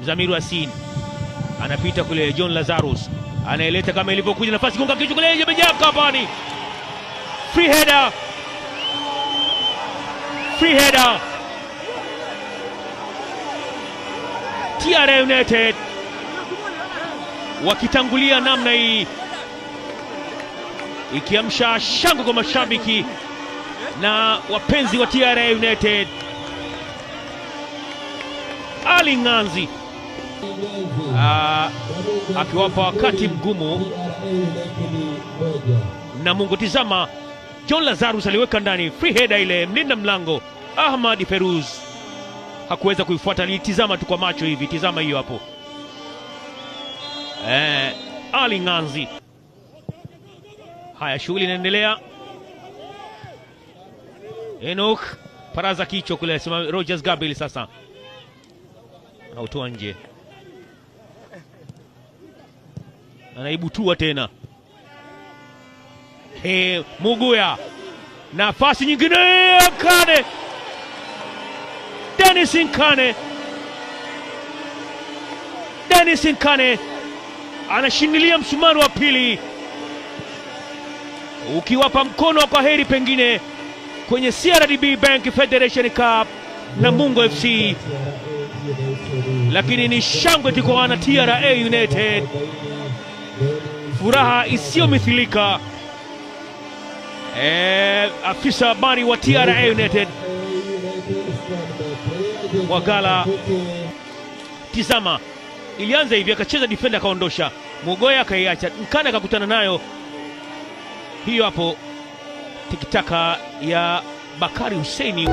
Mzamiru Yasin anapita kule, John Lazarus anaeleta kama ilivyokuja, nafasi gonga kichwa kule, imejaa kapani. Free header. Free header. TRA United wakitangulia namna hii, ikiamsha shangwe kwa mashabiki na wapenzi wa TRA United. Ali Nganzi akiwapa wakati mgumu na Mungu. Tizama, John Lazarus aliweka ndani free header ile, mlinda mlango Ahmad Feruz hakuweza kuifuata, alitizama tu kwa macho hivi. Tizama hiyo hapo, Ali Nganzi. Haya, shughuli inaendelea. Enoch paraza kichwa kule, sema Rogers Gabriel sasa anautoa nje, anaibutua tena. Muguya, nafasi nyingine, Nkane, Dennis Nkane anashindilia msumari wa pili, ukiwapa mkono kwa heri pengine kwenye CRDB Bank Federation Cup na Mungo FC, lakini ni shangwe tu kwa wana TRA United, furaha isiyomithilika. Afisa habari wa TRA United Wagala, tizama, ilianza hivi, akacheza defender akaondosha, Mugoya akaiacha, Nkane akakutana nayo. Hiyo hapo tikitaka ya Bakari Husseini.